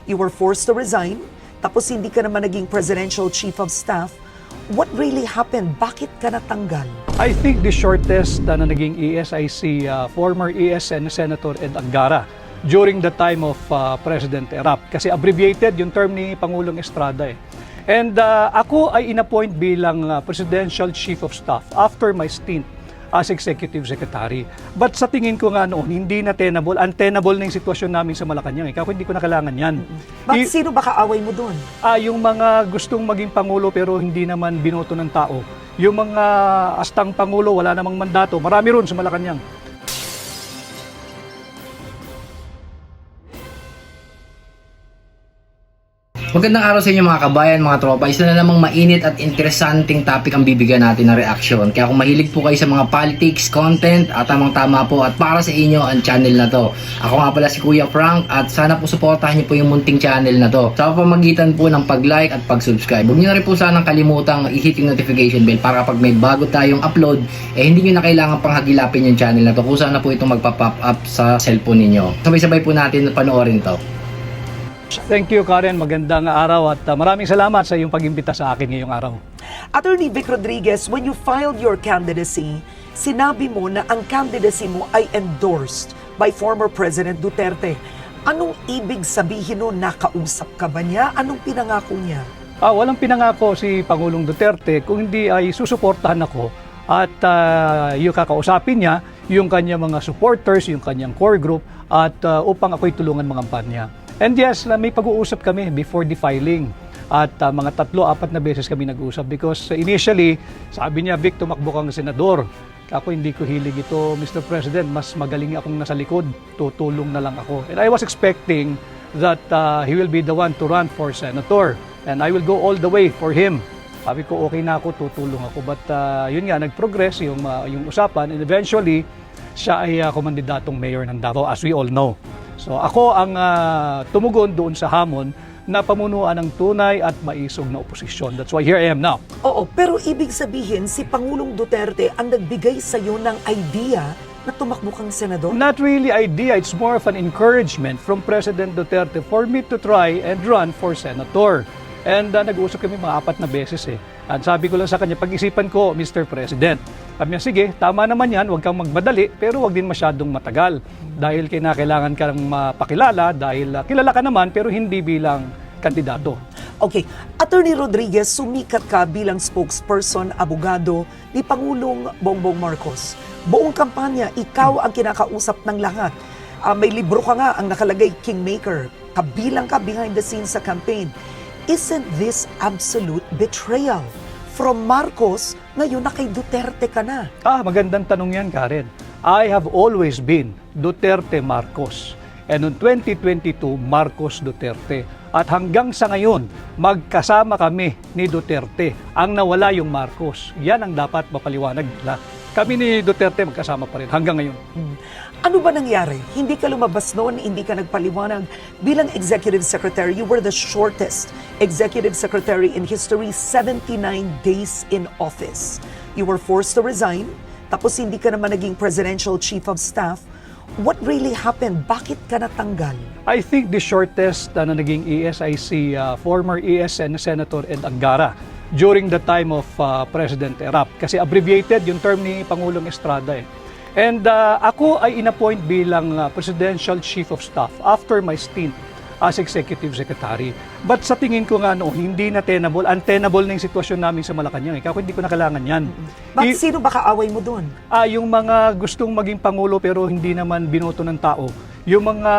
You were forced to resign, tapos hindi ka naman naging Presidential Chief of Staff. What really happened? Bakit ka natanggal? I think the shortest na naging ESIC, former ESN Senator Ed Angara during the time of President Erap. Kasi abbreviated yung term ni Pangulong Estrada eh. And ako ay inappoint bilang Presidential Chief of Staff after my stint as Executive Secretary. But sa tingin ko nga noon, hindi na untenable na yung sitwasyon namin sa Malacanang. Ikaw, hindi ko na kailangan yan. Bakit sino ba kaaway mo doon? Yung mga gustong maging Pangulo pero hindi naman binoto ng tao. Yung mga astang Pangulo, wala namang mandato. Marami ron sa Malacanang. Magandang araw sa inyo mga kabayan, mga tropa. Isa na namang mainit at interesanting topic ang bibigyan natin ng reaksyon. Kaya kung mahilig po kayo sa mga politics, content, at tamang-tama po at para sa inyo ang channel na to. Ako nga pala si Kuya Frank at sana po suportahan niyo po yung munting channel na to. Sa pamamagitan po ng pag-like at pag-subscribe. Huwag niyo na rin po sanang kalimutang i-hit yung notification bell para kapag may bago tayong upload, hindi niyo na kailangan pang hagilapin yung channel na to kung saan na po itong magpa-pop up sa cellphone ninyo. Sabay-sabay po natin panoorin to. Thank you, Karen. Magandang araw at maraming salamat sa iyong pag-imbita sa akin ngayong araw. Attorney Vic Rodriguez, when you filed your candidacy, sinabi mo na ang candidacy mo ay endorsed by former President Duterte. Anong ibig sabihin nun? Nakausap ka ba niya? Anong pinangako niya? Walang pinangako si Pangulong Duterte kung hindi ay susuportahan ako at yung kakausapin niya, yung kanyang mga supporters, yung kanyang core group at upang ako'y tulungan mga kampanya. And yes, may pag-uusap kami before the filing at mga 3-4 na beses kami nag-uusap because initially, sabi niya, Vic, tumakbo kang senador. Ako hindi ko hilig ito, Mr. President, mas magaling akong nasa likod, tutulong na lang ako. And I was expecting that he will be the one to run for senator and I will go all the way for him. Sabi ko, okay na ako, tutulong ako. But yun nga, nag-progress yung usapan and eventually, siya ay kumandidatong mayor ng Davao as we all know. So ako ang tumugon doon sa hamon na pamunuan ng tunay at maisog na oposisyon. That's why here I am now. Oo, pero ibig sabihin si Pangulong Duterte ang nagbigay sa iyo ng idea na tumakbo kang senador? Not really idea, it's more of an encouragement from President Duterte for me to try and run for senator. And nag-uusap kami mga 4 na beses eh. At sabi ko lang sa kanya, pag-isipan ko, Mr. President. Sabi niya, sige, tama naman yan, huwag kang magmadali, pero huwag din masyadong matagal. Dahil kailangan ka ng mapakilala, dahil kilala ka naman, pero hindi bilang kandidato. Okay, Attorney Rodriguez, sumikat ka bilang spokesperson, abogado ni Pangulong Bongbong Marcos. Buong kampanya, ikaw ang kinakausap ng lahat. May libro ka nga ang nakalagay, Kingmaker. Kabilang ka behind the scenes sa campaign. Isn't this absolute betrayal? From Marcos, ngayon na kay Duterte ka na. Magandang tanong yan, Karen. I have always been Duterte Marcos. And noong 2022, Marcos Duterte. At hanggang sa ngayon, magkasama kami ni Duterte. Ang nawala yung Marcos. Yan ang dapat mapaliwanag nila. Kami ni Duterte magkasama pa rin hanggang ngayon. Ano ba nangyari? Hindi ka lumabas noon, hindi ka nagpaliwanag. Bilang Executive Secretary, you were the shortest Executive Secretary in history, 79 days in office. You were forced to resign, tapos hindi ka naman naging Presidential Chief of Staff. What really happened? Bakit ka natanggal? I think the shortest na naging ESIC, former ESN Senator Ed Angara during the time of President Erap. Kasi abbreviated yung term ni Pangulong Estrada eh. And ako ay inappoint bilang Presidential Chief of Staff after my stint as Executive Secretary. But sa tingin ko nga noon, hindi na untenable na yung sitwasyon namin sa Malacanang. Ikaw, hindi ko na kailangan yan. Bakit sino ba kaaway mo doon? Yung mga gustong maging Pangulo pero hindi naman binoto ng tao. Yung mga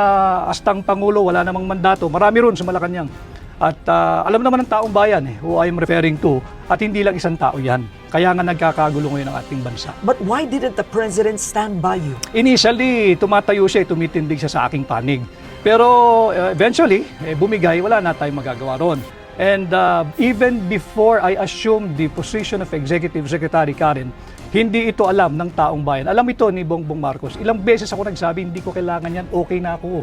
astang Pangulo, wala namang mandato. Marami ron sa Malacanang. At alam naman ng taong bayan who I am referring to, at hindi lang isang tao yan. Kaya nga nagkakagulo ngayon ang ating bansa. But why didn't the President stand by you? Initially, tumatayo siya, tumitindig siya sa aking panig. Pero eventually, bumigay, wala na tayong magagawa ron. And even before I assumed the position of Executive Secretary, Karen, hindi ito alam ng taong bayan. Alam ito ni Bongbong Marcos. Ilang beses ako nagsabi, hindi ko kailangan yan, okay na ako.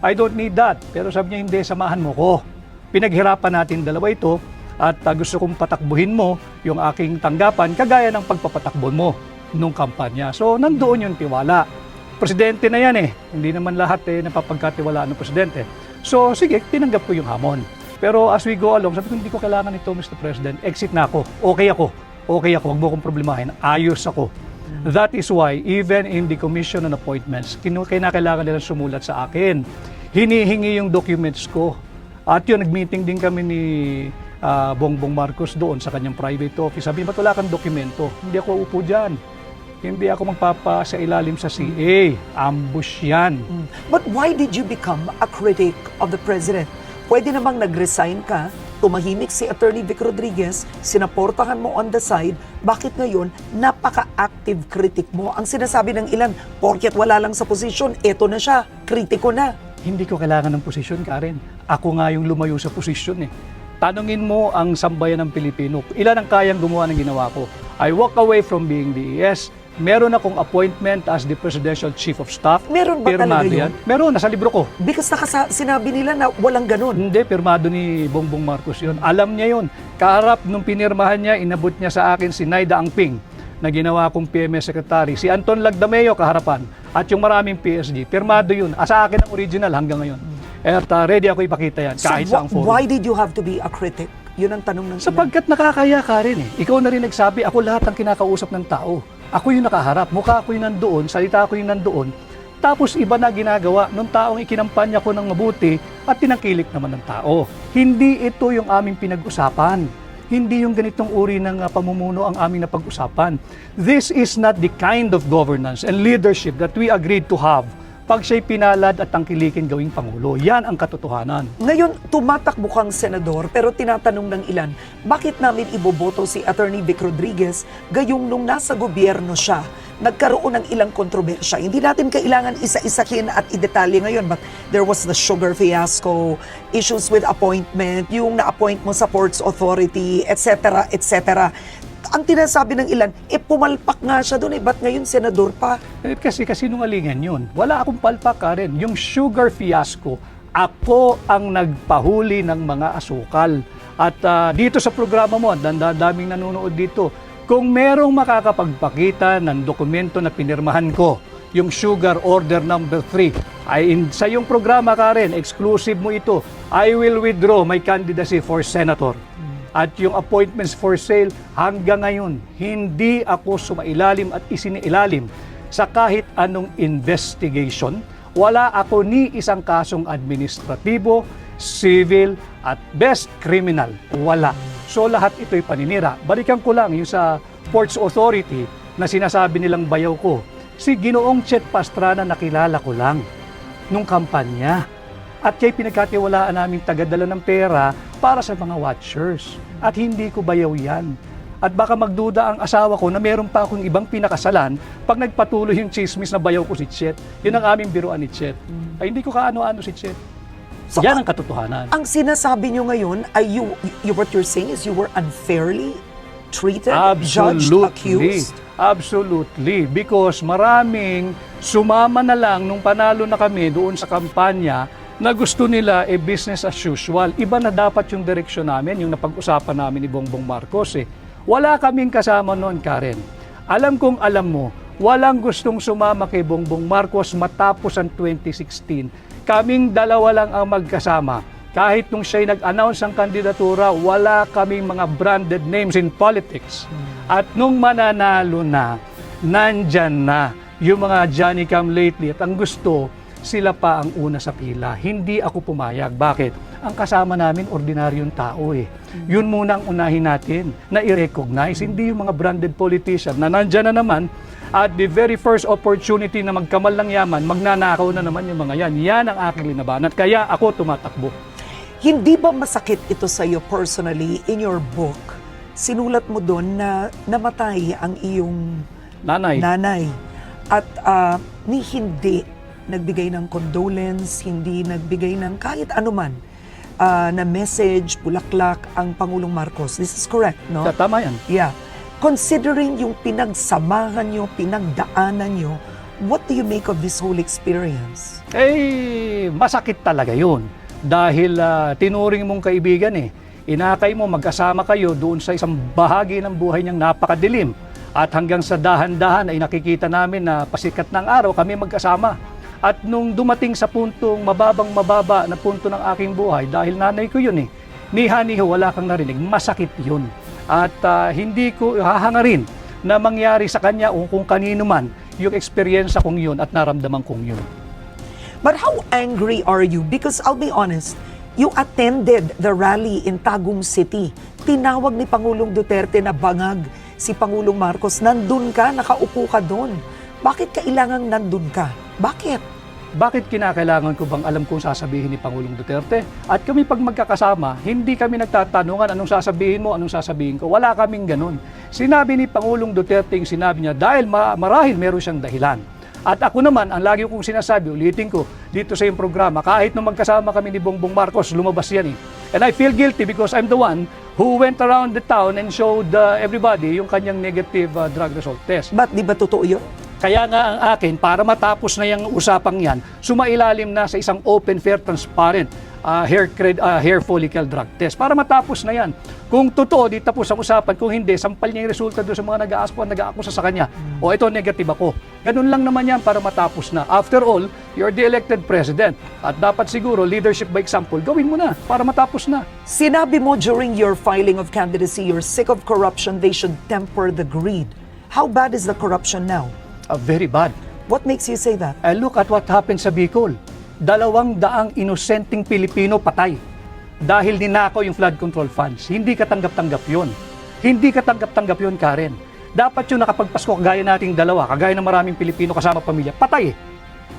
I don't need that. Pero sabi niya, hindi, samahan mo ko. Pinaghirapan natin dalawa ito at gusto kong patakbuhin mo yung aking tanggapan kagaya ng pagpapatakbo mo nung kampanya. So nandoon yung tiwala. Presidente na yan Hindi naman lahat napapagkatiwalaan ng presidente. So sige, tinanggap ko yung hamon. Pero as we go along, sabi ko, hindi ko kailangan ito, Mr. President. Exit na ako. Okay ako. Okay ako. Huwag mo akong problemahin. Ayos ako. That is why, even in the commission on appointments, kinakailangan nila sumulat sa akin. Hinihingi yung documents ko. At yun, nag-meeting din kami ni Bongbong Marcos doon sa kanyang private office. Sabi, ba't wala kang dokumento? Hindi ako upo dyan. Hindi ako magpapa sa ilalim sa CA. Ambush yan. But why did you become a critic of the president? Pwede namang nag-resign ka, tumahimik si Attorney Vic Rodriguez, sinaportahan mo on the side, bakit ngayon napaka-active critic mo? Ang sinasabi ng ilan, porket wala lang sa posisyon, eto na siya, kritiko na. Hindi ko kailangan ng posisyon, Karen. Ako nga yung lumayo sa posisyon eh. Tanungin mo ang sambayan ng Pilipino. Ilan ang kayang gumawa ng ginawa ko? I walk away from being DES. Meron akong appointment as the Presidential Chief of Staff. Meron ba Pirmado talaga yun? yan. Meron, nasa libro ko. Because sinabi nila na walang ganun. Hindi, pirmado ni Bongbong Marcos yun. Alam niya yun. Kaharap nung pinirmahan niya, inabot niya sa akin si Naida Angping na ginawa kong PMS Secretary. Si Anton Lagdameo kaharapan. At yung maraming PSG. Pirmado yun. Sa akin ang original hanggang ngayon. At ready ako ipakita yan kahit So, sa forum. why did you have to be a critic? Yun ang tanong ng ilan. Sapagkat nakakaya ka rin eh. Ikaw na rin nagsabi, ako lahat ang kinakausap ng tao. Ako yung nakaharap, mukha ko yung nandoon, salita ko yung nandoon. Tapos iba na ginagawa nung taong ikinampanya ko ng mabuti at tinangkilik naman ng tao. Hindi ito yung aming pinag-usapan. Hindi yung ganitong uri ng pamumuno ang aming napag-usapan. This is not the kind of governance and leadership that we agreed to have pag siya'y pinalad at tangkilikin gawing Pangulo. Yan ang katotohanan. Ngayon, tumatakbo kang senador pero tinatanong ng ilan, bakit namin iboboto si Attorney Vic Rodriguez gayong nung nasa gobyerno siya? Nagkaroon ng ilang kontrobersya. Hindi natin kailangan isa-isahin at idetalye ngayon, but there was the sugar fiasco, issues with appointment, yung na-appoint mo sa Ports Authority, etc., etc. Ang tinasabi ng ilan, pumalpak nga siya doon, ba't ngayon senador pa? Kasi sinungalingan yun. Wala akong palpak, Karen. Yung sugar fiasco, ako ang nagpahuli ng mga asukal. At dito sa programa mo, daming nanonood dito, kung merong makakapagpakita ng dokumento na pinirmahan ko, yung Sugar Order number 3, ay sa iyong programa, Karen, exclusive mo ito, I will withdraw my candidacy for senator. At yung appointments for sale, hanggang ngayon, hindi ako sumailalim at isiniilalim sa kahit anong investigation. Wala ako ni isang kasong administratibo, civil, at best criminal. Wala. So lahat ito'y paninira. Balikan ko lang yung sa Ports Authority na sinasabi nilang bayaw ko. Si Ginoong Chet Pastrana nakilala ko lang nung kampanya. At kay pinagkatiwalaan namin tagadala ng pera para sa mga watchers. At hindi ko bayaw yan. At baka magduda ang asawa ko na meron pa akong ibang pinakasalan pag nagpatuloy yung chismis na bayaw ko si Chet. Yun ang aming biruan ni Chet. Ay hindi ko kaano-ano si Chet. So, yan ang katotohanan. Ang sinasabi nyo ngayon ay what you're saying is you were unfairly treated, judged, accused? Absolutely. Because maraming sumama na lang nung panalo na kami doon sa kampanya na gusto nila business as usual. Iba na dapat yung direksyon namin, yung napag-usapan namin ni Bongbong Marcos eh. Wala kaming kasama noon, Karen. Alam kong alam mo, walang gustong sumama kay Bongbong Marcos matapos ang 2016. Kaming dalawa lang ang magkasama. Kahit nung siya'y nag-announce ang kandidatura, wala kaming mga branded names in politics. At nung mananalo na, nandyan na yung mga Johnny Come Lately. At ang gusto, sila pa ang una sa pila. Hindi ako pumayag. Bakit? Ang kasama namin, ordinaryong tao eh. Yun muna ang unahin natin na i-recognize. Hindi yung mga branded politician na nandyan na naman at the very first opportunity na magkamal ng yaman, magnanakaw na naman yung mga yan. Yan ang aking linaban. At kaya ako tumatakbo. Hindi ba masakit ito sa iyo personally in your book? Sinulat mo doon na namatay ang iyong nanay. At hindi nagbigay ng condolence, hindi nagbigay ng kahit anuman na message, bulaklak ang Pangulong Marcos. This is correct, no? Tama yan. Yeah. Considering yung pinagsamahan nyo, pinagdaanan nyo, what do you make of this whole experience? Masakit talaga yun. Dahil tinuring mong kaibigan eh. Inakay mo, magkasama kayo doon sa isang bahagi ng buhay niyang napakadilim. At hanggang sa dahan-dahan ay nakikita namin na pasikat ng araw kami magkasama. At nung dumating sa puntong mababa na punto ng aking buhay, dahil nanay ko yun niha-niho, wala kang narinig, masakit yun. At hindi ko hahangarin na mangyari sa kanya o kung kanino man yung experience kong yun at naramdaman kong yun. But how angry are you? Because I'll be honest, you attended the rally in Tagum City. Tinawag ni Pangulong Duterte na bangag si Pangulong Marcos. Nandun ka, nakaupo ka doon. Bakit kailangang nandun ka? Bakit? Bakit kinakailangan ko bang alam kung sasabihin ni Pangulong Duterte? At kami pag magkakasama, hindi kami nagtatanungan anong sasabihin mo, anong sasabihin ko. Wala kaming ganun. Sinabi ni Pangulong Duterte yung sinabi niya dahil marahil meron siyang dahilan. At ako naman, ang lagi kong sinasabi, ulitin ko, dito sa iyong programa, kahit nung magkasama kami ni Bongbong Marcos, lumabas yan And I feel guilty because I'm the one who went around the town and showed everybody yung kanyang negative drug result test. Ba't di ba totoo yun? Kaya nga ang akin, para matapos na yung usapang yan, sumailalim na sa isang open, fair, transparent hair follicle drug test. Para matapos na yan. Kung totoo, di tapos ang usapan. Kung hindi, sampal niya yung resulta doon sa mga nag-aakusa sa kanya. O ito, negative ako. Ganun lang naman yan para matapos na. After all, you're the elected president. At dapat siguro, leadership by example, gawin mo na para matapos na. Sinabi mo during your filing of candidacy, you're sick of corruption, they should temper the greed. How bad is the corruption now? Very bad. What makes you say that? Look at what happened sa Bicol. 200 inosenteng Pilipino patay dahil ninakaw yung flood control funds. Hindi katanggap-tanggap yun. Hindi katanggap-tanggap yun, Karen. Dapat yung nakapagpasko, kagaya nating dalawa, kagaya ng maraming Pilipino kasama pamilya, patay.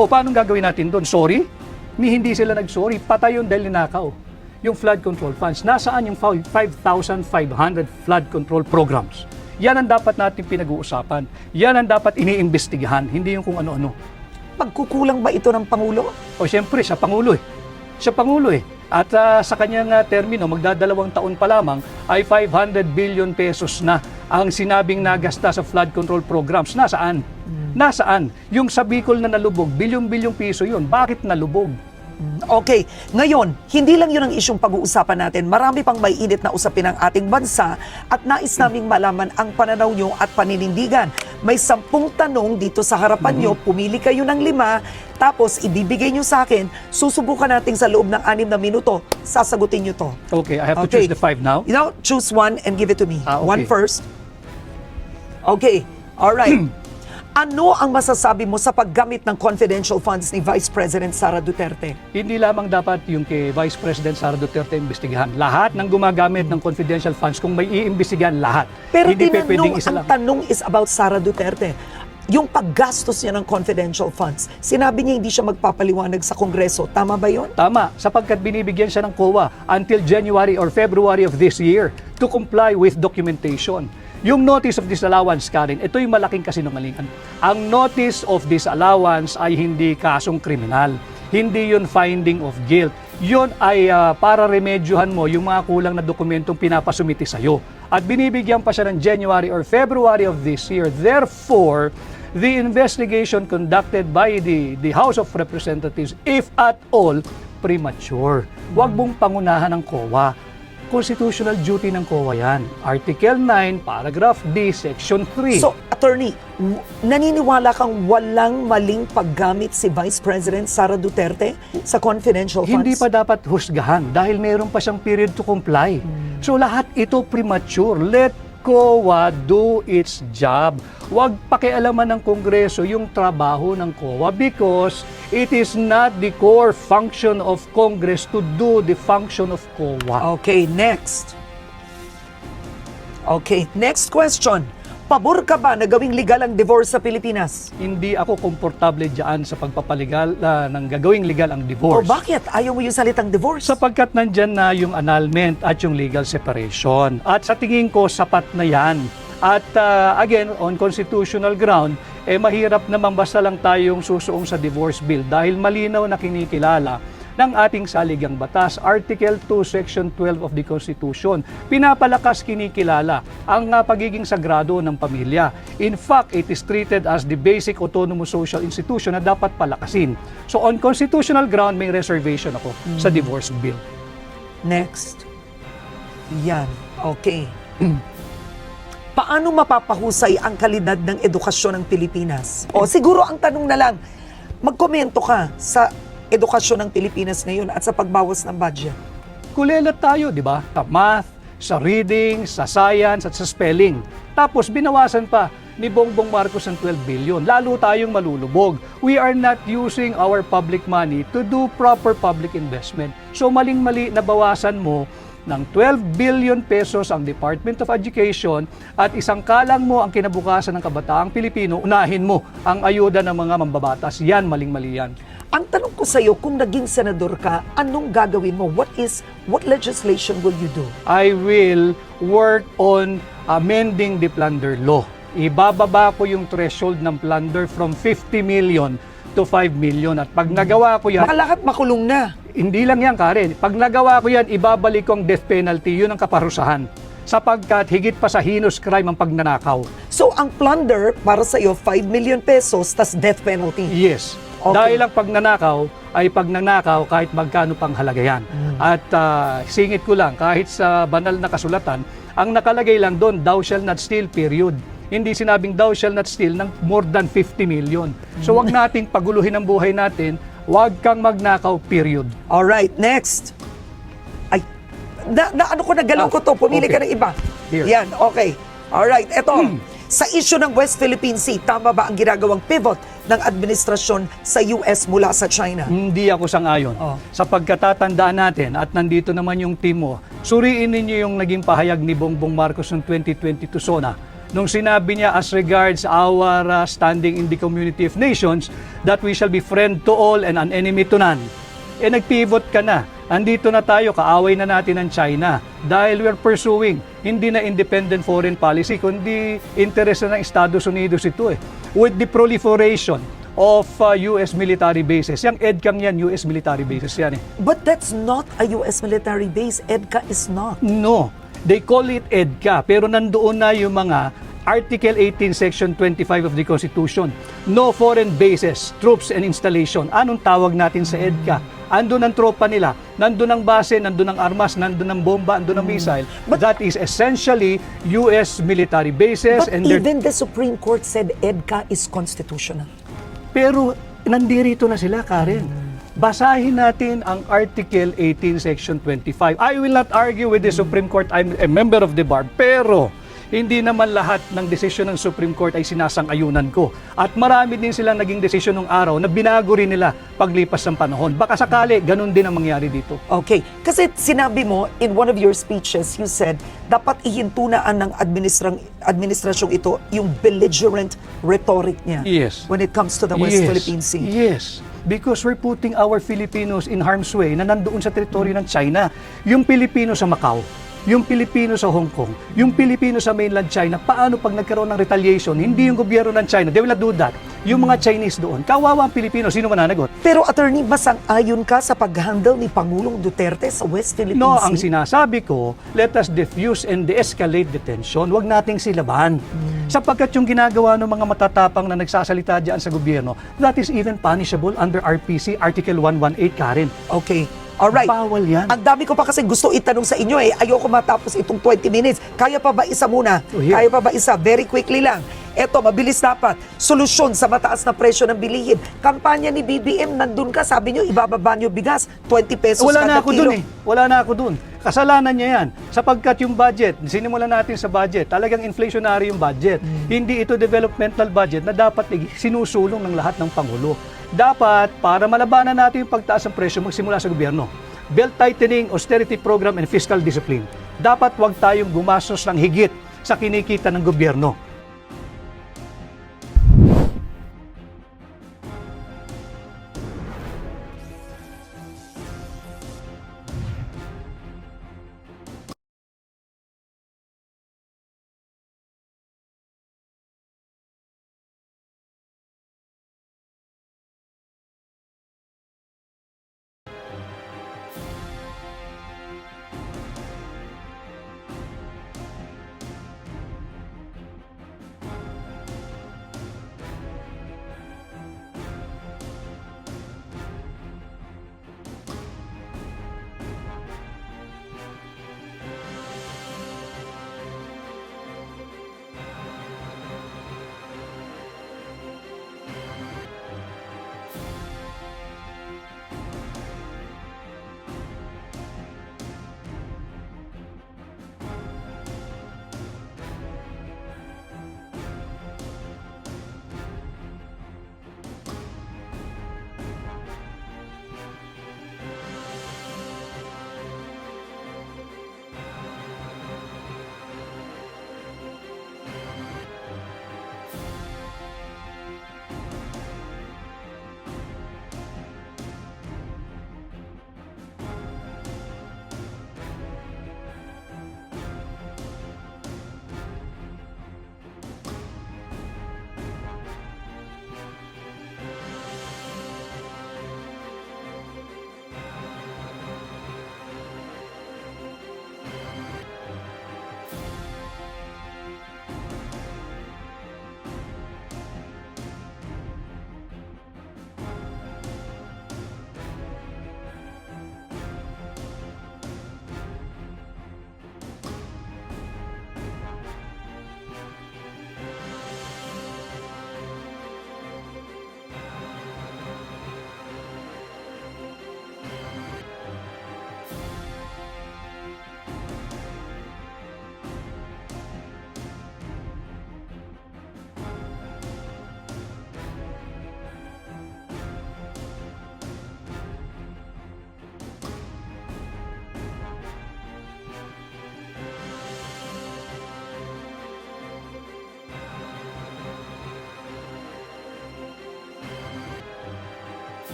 O paano gagawin natin doon? Sorry? Hindi sila nag-sorry. Patay yun dahil ninakaw yung flood control funds. Nasaan yung 5,500 flood control programs? Yan ang dapat natin pinag-uusapan. Yan ang dapat iniimbestigahan, hindi yung kung ano-ano. Pagkukulang ba ito ng Pangulo? O siyempre, siya Pangulo Siya Pangulo At sa kanyang termino, magdadalawang taon pa lamang, ay 500 billion pesos na ang sinabing nagasta sa flood control programs. Nasaan? Nasaan? Yung sa Bicol na nalubog, bilyong-bilyong piso yun. Bakit nalubog? Okay, ngayon, hindi lang yun ang isyong pag-uusapan natin. Marami pang may init na usapin ng ating bansa at nais naming malaman ang pananaw nyo at paninindigan. May 10 tanong dito sa harapan nyo, pumili kayo ng 5, tapos ibibigay nyo sa akin, susubukan natin sa loob ng 6 na minuto, sasagutin nyo to. Okay, I have to choose the 5 now? You know, choose one and give it to me. Okay. One first. Okay, alright. Ano ang masasabi mo sa paggamit ng confidential funds ni Vice President Sara Duterte? Hindi lamang dapat yung kay Vice President Sara Duterte imbestigahan. Lahat ng gumagamit ng confidential funds, kung may iimbestigahan, lahat. Pero hindi tinanong, pwedeng isa ang lang. tanong is about Sara Duterte. Yung paggastos niya ng confidential funds, sinabi niya hindi siya magpapaliwanag sa Kongreso. Tama ba yun? Tama, sapagkat binibigyan siya ng COA until January or February of this year to comply with documentation. Yung notice of disallowance, Karen, ito yung malaking kasinungalingan. Ang notice of disallowance ay hindi kasong kriminal. Hindi yun finding of guilt. Yun ay para remedyohan mo yung mga kulang na dokumentong pinapasumiti sa'yo. At binibigyan pa siya ng January or February of this year. Therefore, the investigation conducted by the House of Representatives, if at all, premature. Huwag mong pangunahan ng COA. Constitutional duty ng COA yan. Article 9, Paragraph D, Section 3. So, Attorney, naniniwala kang walang maling paggamit si Vice President Sara Duterte sa confidential funds? Hindi pa dapat husgahan dahil meron pa siyang period to comply. So lahat ito premature. Let COA do its job. Huwag pakialaman ng Kongreso yung trabaho ng COA because it is not the core function of Congress to do the function of COA. Okay, next. Okay, next question. Pabor ka ba na gawing legal ang divorce sa Pilipinas? Hindi ako komportable dyan sa pagpapalegal ng gagawing legal ang O divorce. bakit? Ayaw mo yung salitang divorce? Sapagkat nandyan na yung annulment at yung legal separation. At sa tingin ko, sapat na yan. At again, on constitutional ground, mahirap naman basta lang tayong susuong sa divorce bill dahil malinaw na kinikilala ng ating saligang batas, Article 2, Section 12 of the Constitution. Pinapalakas kinikilala ang pagiging sagrado ng pamilya. In fact, it is treated as the basic autonomous social institution na dapat palakasin. So on constitutional ground, may reservation ako sa divorce bill. Next. Yan. Okay. Paano mapapahusay ang kalidad ng edukasyon ng Pilipinas? O siguro ang tanong na lang, magkomento ka sa edukasyon ng Pilipinas ngayon at sa pagbawas ng budget. Kulelat tayo, di ba? Sa math, sa reading, sa science, at sa spelling. Tapos binawasan pa ni Bongbong Marcos ng 12 billion. Lalo tayong malulubog. We are not using our public money to do proper public investment. So maling-mali na bawasan mo ng 12 billion pesos ang Department of Education at isang kalang mo ang kinabukasan ng kabataang Pilipino, unahin mo ang ayuda ng mga mambabatas. Yan, maling-mali yan. Ang tanong ko sa iyo, kung naging senador ka, anong gagawin mo? What legislation will you do? I will work on amending the plunder law. Ibababa ko yung threshold ng plunder from 50 million to 5 million. At pag nagawa ko yan, Baka lahat makulong na. hindi lang yan, Karen. Pag nagawa ko yan, ibabalik ko ang death penalty. Yun ang kaparusahan. Sapagkat higit pa sa heinous crime ang pagnanakaw. So, ang plunder para sa iyo, 5 million pesos, tas death penalty. Yes. Okay. Dahil ang pagnanakaw ay pagnanakaw kahit magkano pang halaga yan. At singit ko lang, kahit sa banal na kasulatan, ang nakalagay lang doon, thou shall not steal, period. Hindi sinabing thou shall not steal ng more than 50 million. So wag nating paguluhin ang buhay natin, wag kang magnakaw, period. Alright, next. Ay, ano ko, nagalaw ko to. Pumili okay. ka ng iba. Here. Yan, okay. Alright, eto. Sa issue ng West Philippine Sea, tama ba ang ginagawang pivot ng administrasyon sa US mula sa China? Hindi ako sang-ayon. Oh. Sa pagkatatandaan natin, at nandito naman yung team mo, suriin ninyo yung naging pahayag ni Bongbong Marcos noong 2022 SONA. Nung sinabi niya as regards our standing in the community of nations, that we shall be friend to all and an enemy to none. Nag-pivot ka na. Andito na tayo, kaaway na natin ang China dahil we're pursuing hindi na independent foreign policy kundi interest na ng Estados Unidos ito with the proliferation of US military bases. Yang EDCAM yan, US military bases yan But that's not a US military base. EDCA is not. No, they call it EDCA pero nandoon na yung mga Article 18, Section 25 of the Constitution. No foreign bases, troops and installation. Anong tawag natin sa EDCA? Andun ang tropa nila, nandun ang base, nandun ang armas, nandun ang bomba, nandun ang missile. That is essentially US military bases. But and even the Supreme Court said EDCA is constitutional. Pero nandirito na sila, Karen. Basahin natin ang Article 18, Section 25. I will not argue with the Supreme Court. I'm a member of the bar. Pero hindi naman lahat ng desisyon ng Supreme Court ay sinasang-ayunan ko. At marami din silang naging desisyon ng araw na binago rin nila paglipas ng panahon. Baka sakali, ganun din ang mangyari dito. Okay. Kasi sinabi mo, in one of your speeches, you said, dapat ihintunaan ng administrasyong ito yung belligerent rhetoric niya. Yes. When it comes to the West Philippine Sea. Yes. Because we're putting our Filipinos in harm's way na nandoon sa teritoryo ng China. Yung Pilipino sa Macau, yung Pilipino sa Hong Kong, yung Pilipino sa mainland China, paano pag nagkaroon ng retaliation? Hindi yung gobyerno ng China, they will not do that. Yung mga Chinese doon, kawawa ang Pilipino, sino mananagot? Pero attorney, masang-ayon ka sa pag-handle ni Pangulong Duterte sa West Philippine No, Sea? ang sinasabi ko, let us diffuse and de-escalate the tension. Huwag nating silaban. Sapagkat yung ginagawa ng mga matatapang na nagsasalita dyan sa gobyerno, that is even punishable under RPC Article 118, Karen. Okay. Alright. Bawal yan. Ang dami ko pa kasi gusto itanong sa inyo Ayoko matapos itong 20 minutes. Kaya pa ba isa muna? Oh, yeah. Kaya pa ba isa? Very quickly lang. Eto, mabilis dapat. Solusyon sa mataas na presyo ng bilihin. Kampanya ni BBM, nandun ka. Sabi nyo, ibababa nyo bigas. 20 pesos Wala kada na ako kilo. dun Wala na ako dun. Kasalanan niya yan. Sapagkat yung budget, sinimulan natin sa budget, talagang inflationary yung budget. Hindi ito developmental budget na dapat sinusulong ng lahat ng Pangulo. Dapat, para malabanan natin yung pagtaas ng presyo, magsimula sa gobyerno. Belt tightening, austerity program, and fiscal discipline. Dapat wag tayong gumastos ng higit sa kinikita ng gobyerno.